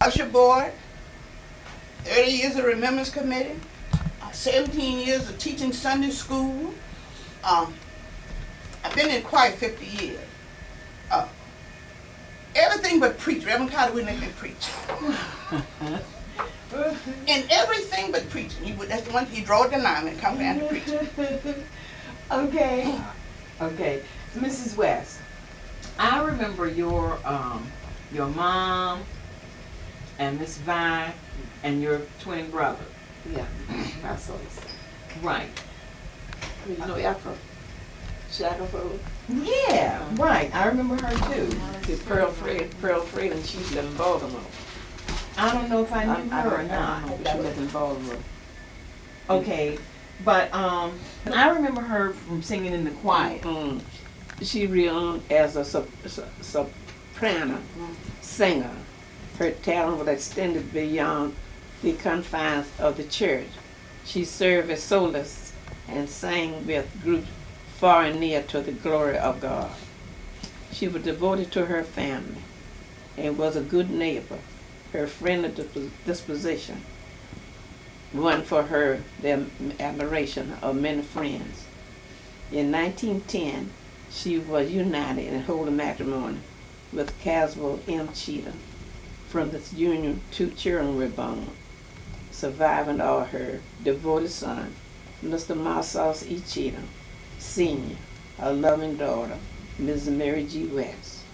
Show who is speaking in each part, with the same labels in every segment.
Speaker 1: usher board, 30 years of Remembrance Committee, 17 years of teaching Sunday school. I've been in choir 50 years. Everything but preach. Reverend Carter wouldn't let me preach. And everything but preaching. That's the one he draw the line and come down to preaching.
Speaker 2: Okay. Okay. Mrs. West, I remember your mom and Miss Vi and your twin brother.
Speaker 3: Yeah, that's all.
Speaker 2: Right.
Speaker 3: You know Afro. Shackleford.
Speaker 2: Yeah, right. I remember her too.
Speaker 3: Pearl Fred, and she lived in Baltimore.
Speaker 2: I don't know if I knew her or
Speaker 3: I
Speaker 2: not.
Speaker 3: don't know, but she lived in Baltimore.
Speaker 2: Okay, but I remember her from singing in the choir.
Speaker 3: She real as a soprano singer. Her talent was extended beyond the confines of the church. She served as soloist and sang with groups far and near to the glory of God. She was devoted to her family and was a good neighbor. Her friendly disposition won for her the admiration of many friends. In 1910, she was united in holy matrimony with Caswell M. Cheatham. From this union, 2 children were born, surviving all her devoted son, Mr. Marcellus E. Cheatham, Sr., a loving daughter, Mrs. Mary G. West,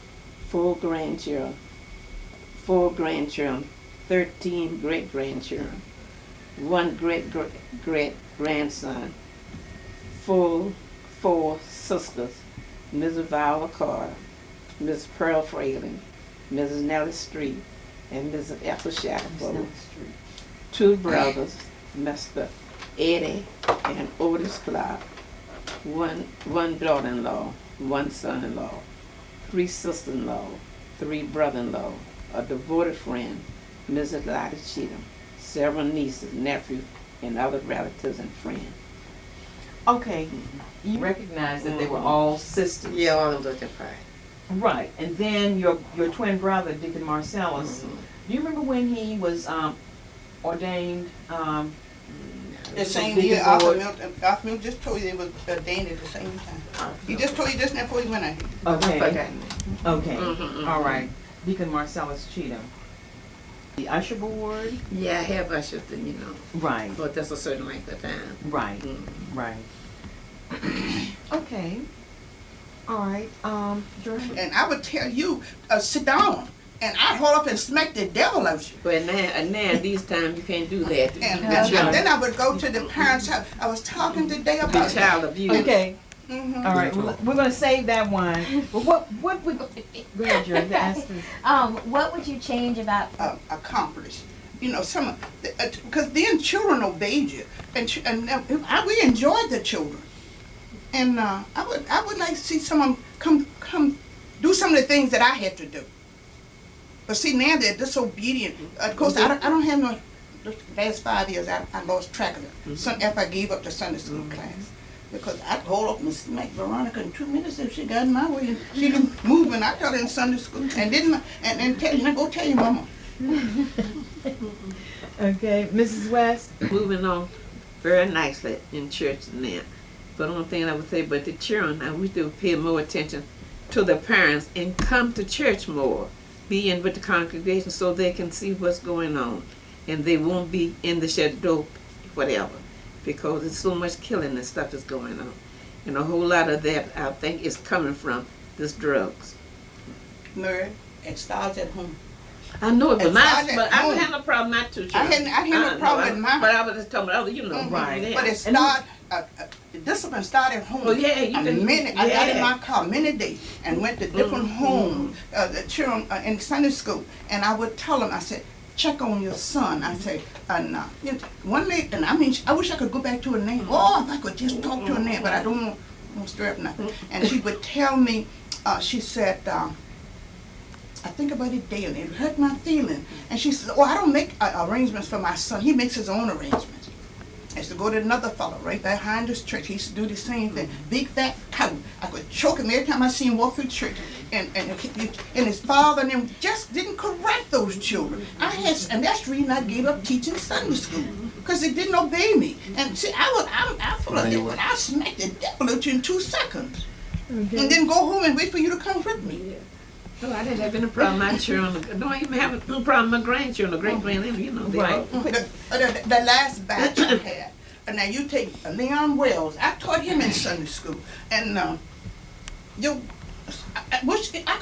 Speaker 3: 4 grandchildren, 13 great-grandchildren, 1 great-great-grandson, 4 sisters, Mrs. Viola Carter, Mrs. Pearl Fraley, Mrs. Nellie Street, and Mrs. Ethel Shackleford. 2 brothers, Mr. Eddie and Otis Clark, 1 daughter-in-law, 1 son-in-law, 3 sisters-in-law, 3 brother-in-law, a devoted friend, Mrs. Lottie Cheatham, several nieces, nephews, and other relatives and friends.
Speaker 2: Okay, you recognize that they were all sisters.
Speaker 3: Yeah, all of them looked right.
Speaker 2: Right, and then your twin brother, Deacon Marcellus. Do you remember when he was ordained?
Speaker 1: The same
Speaker 2: Deacon
Speaker 1: year,
Speaker 2: Board?
Speaker 1: Arthur Milton just told you they was ordained at the same time. He just told you just before he went out.
Speaker 2: Okay. Okay.
Speaker 3: Mhm.
Speaker 2: All right. Deacon Marcellus Cheatham. The usher board.
Speaker 3: Yeah, I have ushers, you know,
Speaker 2: Right.
Speaker 3: but that's a certain length of time.
Speaker 2: Right.
Speaker 3: Mhm.
Speaker 2: Right. Okay. All right. George.
Speaker 1: And I would tell you, sit down. And I'd hold up and smack the devil out you.
Speaker 3: But now these times you can't do that.
Speaker 1: And then I would go to the parents' house. I was talking today
Speaker 3: Be
Speaker 1: about
Speaker 3: child abuse.
Speaker 2: Okay.
Speaker 1: Mhm.
Speaker 2: All right. We're gonna save that one. But what would go ahead, George? Ask this.
Speaker 4: What would you change about?
Speaker 1: Accomplish. You know, because then children obeyed you, we enjoyed the children, and I would like to see someone come do some of the things that I had to do. But see, now they're disobedient. Of course, I don't have no. The last 5 years, I lost track of it. After I gave up the Sunday school class. Because I'd hold up and smack Veronica in 2 minutes if she got in my way. And she didn't move, and I taught her in Sunday school. And tell you, go tell your mama.
Speaker 2: Okay, Mrs. West.
Speaker 3: Moving on very nicely in church now. But one thing I would say, but the children, now we do pay more attention to the parents and come to church more. Be in with the congregation so they can see what's going on. And they won't be in the shadow, whatever. Because there's so much killing and stuff is going on. And a whole lot of that, I think, is coming from this drugs.
Speaker 1: Mary, it starts at home.
Speaker 3: I know it, but
Speaker 1: It's not at
Speaker 3: but I don't
Speaker 1: home.
Speaker 3: have no problem not to.
Speaker 1: I had no problem with mine.
Speaker 3: But I was just talking about, you know,
Speaker 2: Right.
Speaker 3: yeah.
Speaker 1: But it started, the discipline started at home.
Speaker 3: Oh, yeah, you can-
Speaker 1: I got in
Speaker 3: yeah.
Speaker 1: my car many days and went to different homes, the children in Sunday school, and I would tell them, I said, check on your son. I said, one lady, and I mean, I wish I could go back to her name. Oh, if I could just talk to her name, but I don't want to stir up nothing. And she would tell me, she said, I think about it daily. It hurt my feeling. And she said, I don't make arrangements for my son. He makes his own arrangements. I used to go to another fellow right behind this church. He used to do the same thing. Big fat coat. I could choke him every time I see him walk through church. And his father and them just didn't correct those children. And that's the reason I gave up teaching Sunday school, because they didn't obey me. And see, I'm full of that, but I smacked the devil at you in 2 seconds, and then go home and wait for you to come with me.
Speaker 3: No, I didn't have any problem with my children. Don't even have no problem with my grandchildren, great-grandchildren, you know. They all,
Speaker 1: The last batch I had. And now you take Leon Wells. I taught him in Sunday school, and I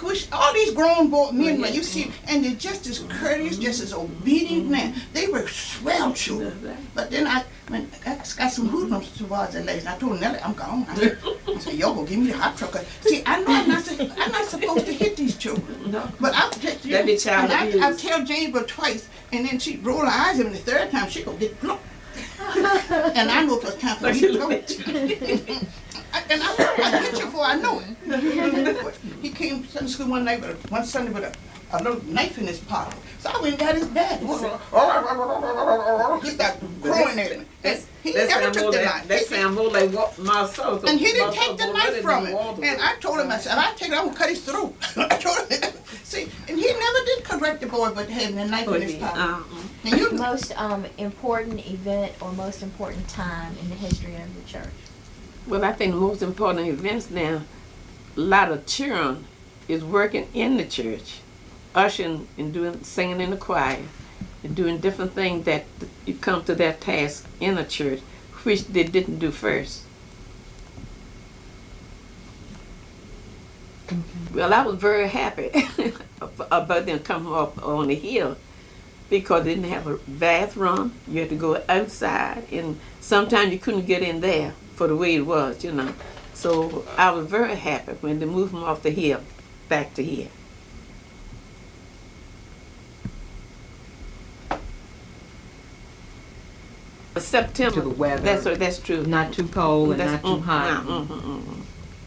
Speaker 1: wish all these grown men, when you see, and they're just as courteous, just as obedient man. They were swell children. But then I got some hoodlums towards that lady. I told Nellie, I'm gone. I said, yo, go give me the hot truck. See, I know I'm not supposed to hit these children.
Speaker 3: no.
Speaker 1: But I'll tell you,
Speaker 3: That be child
Speaker 1: I
Speaker 3: abuse.
Speaker 1: tell Jane but twice, and then she roll her eyes at me the third time, she go get blocked. And I know it was time for me to go. And I hit you before I know it. He came to Sunday school one Sunday with a little knife in his pocket. So I went and got his dad. He started growing at me. And he never took the knife.
Speaker 3: That sound more like what Marcel.
Speaker 1: And he didn't take the knife from him. And I told him, I said, I take it, I'm gonna cut his throat. I told him, see, and he never did correct the boy but having a knife in his pocket. And you
Speaker 4: Most important event or most important time in the history of the church?
Speaker 3: Well, I think the most important events now, a lot of children is working in the church, ushering and singing in the choir, and doing different things that you come to that task in a church, which they didn't do first. Well, I was very happy about them coming up on the hill, because they didn't have a bathroom. You had to go outside, and sometimes you couldn't get in there for the way it was, you know. So I was very happy when they moved them off the hill back to here. September.
Speaker 2: To the weather.
Speaker 3: That's true.
Speaker 2: Not too cold and
Speaker 3: That's-
Speaker 2: not too hot.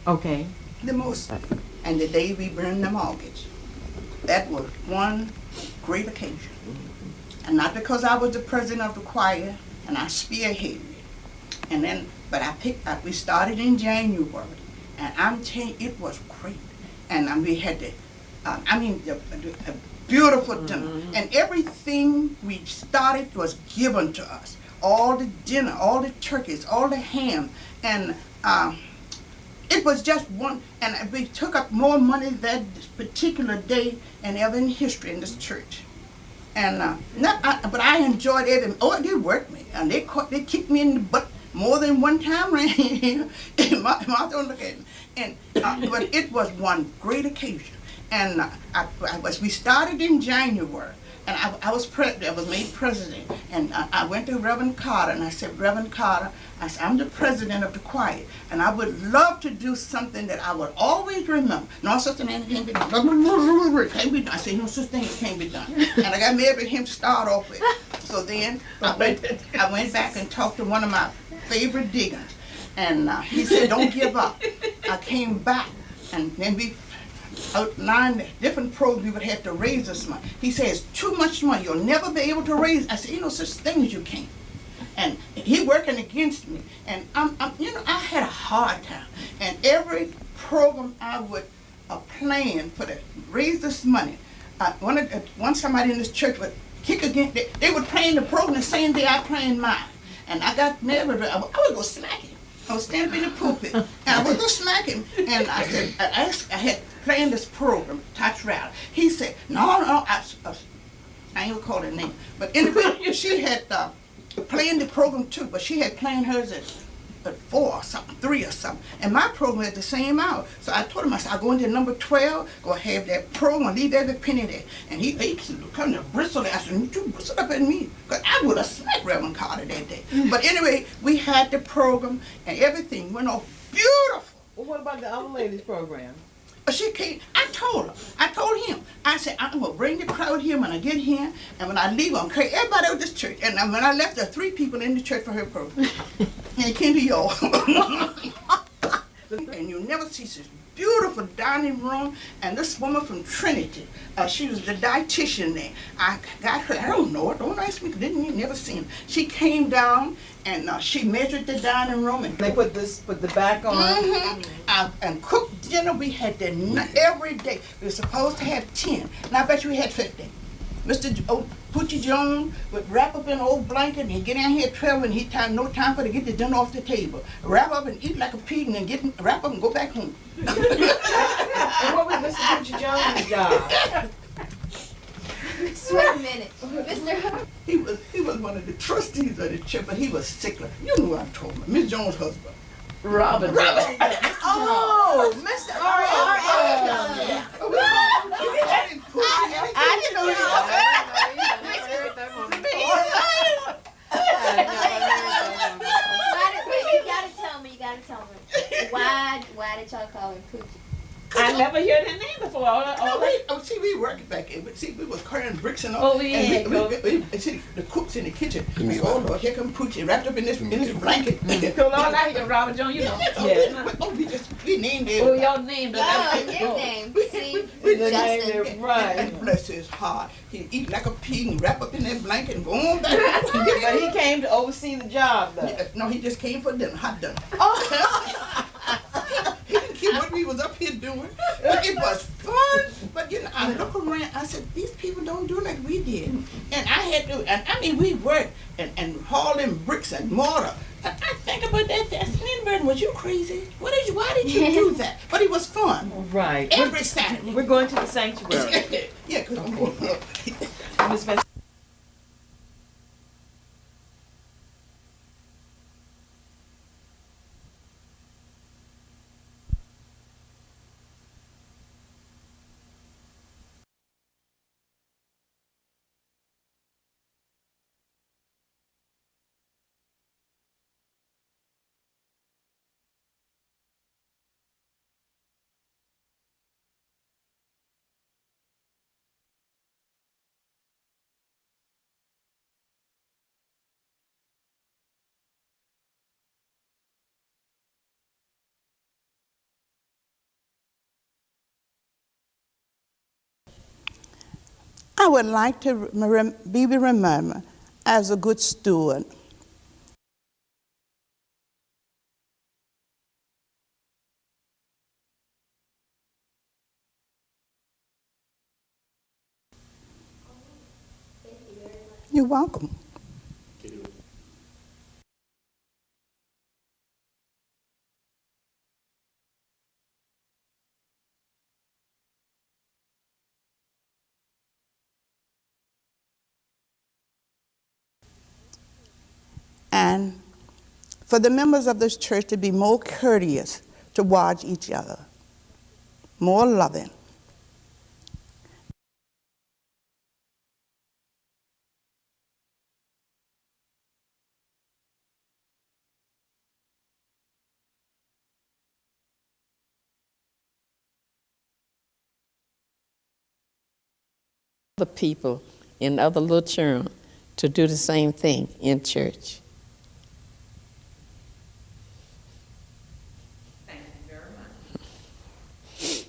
Speaker 2: Okay.
Speaker 1: the most, and the day we burned the mortgage. That was one great occasion. And not because I was the president of the choir and I spearheaded it. And then, but we started in January, and I'm telling you, it was great. And we had the beautiful dinner. And everything we started was given to us. All the dinner, all the turkeys, all the ham, and it was just one, and we took up more money that particular day than ever in history in this church. And but I enjoyed it. Oh, they worked me, and they kicked me in the butt more than one time. And Martha look at me. And but it was one great occasion. And we started in January. And I was made president, and I went to Reverend Carter, and I said, Reverend Carter, I said, I'm the president of the choir, and I would love to do something that I would always remember. No such thing can't be done. Can't be done. I said, no such thing can't be done. And I got married with him to start off with. So then I went back and talked to one of my favorite diggers, and he said, don't give up. I came back, and then we outlined different programs we would have to raise this money. He says, too much money, you'll never be able to raise. I said, you know, such thing as you can't. And he working against me. And I had a hard time. And every program I would plan for to raise this money, one somebody in this church would kick against it. They would plan the program the same day I planned mine. And I got nervous. I would go smack him. I was standing in the pulpit, and I would go smack him. And I said, I had planned this program, Touch Rally. He said, no, I ain't gonna call her name. But anyway, she had planned the program too, but she had planned hers at 4 or something, 3 or something. And my program at the same hour. So I told him, I said, I'll go into number 12, go have that program, leave every penny there. And he come to bristle. I said, you bristle up at me. Because I would have smacked Reverend Carter that day. But anyway, we had the program, and everything went off beautiful.
Speaker 2: Well, what about the other ladies program?
Speaker 1: She came, I told him, I said, I'm going to bring the crowd here when I get here, and when I leave, I'm going to carry everybody out of this church. And when I left, there were 3 people in the church for her program. And it came to y'all. And you'll never see such beautiful dining room, and this woman from Trinity, she was the dietitian there. I got her, I don't know her, don't ask me, didn't never seen her. She came down and she measured the dining room and
Speaker 2: They put the back on.
Speaker 1: and cooked dinner. We had that every day. We were supposed to have 10, and I bet you we had 50. Poochie Jones would wrap up in an old blanket and he'd get down here at 12 and he'd have no time for to get the dinner off the table. Wrap up and eat like a pig and then wrap up and go back home.
Speaker 2: And what was Mr. Poochie Jones' job?
Speaker 4: Wait a minute, Mr.
Speaker 1: He was one of the trustees of the church, but he was sickler. You know what I'm talking about. Miss Jones' husband.
Speaker 3: Robert.
Speaker 2: Oh, Mr. R.A.
Speaker 1: I didn't know
Speaker 4: You gotta tell me. Why did y'all call him Poochie?
Speaker 3: I never heard that name before.
Speaker 1: See, we worked back in, but see, we was carrying bricks and all.
Speaker 3: Oh, yeah.
Speaker 1: And we see, the cooks in the kitchen. We, oh Lord, here come Poochie, wrapped up in this blanket.
Speaker 3: Come on out here, Robert Jones, you know.
Speaker 1: We named it.
Speaker 3: Oh, your name.
Speaker 4: Your name. See,
Speaker 1: We
Speaker 4: Justin.
Speaker 1: And
Speaker 3: Right.
Speaker 1: bless his heart. He'd eat like a pig and wrap up in that blanket and go on back.
Speaker 2: But he came to oversee the job, though.
Speaker 1: No, he just came for dinner, hot dinner. He didn't care what we was up here doing, but it was fun. But you know, I look around, I said, these people don't do like we did. And I had to, and I mean, we worked and hauling bricks and mortar. And I think about that, Lindbergh, was you crazy? Why did you do that? But it was fun.
Speaker 2: Right.
Speaker 1: Every Saturday.
Speaker 2: We're going to the sanctuary.
Speaker 1: Yeah, because I'm going up.
Speaker 2: Miss Van-
Speaker 1: I would like to be remembered as a good steward. You're welcome. And for the members of this church to be more courteous towards each other, more loving.
Speaker 3: The people in other little children to do the same thing in church. Thank you very much.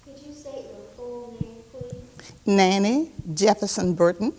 Speaker 4: Could you state your full name, please?
Speaker 1: Nanny Jefferson Burton.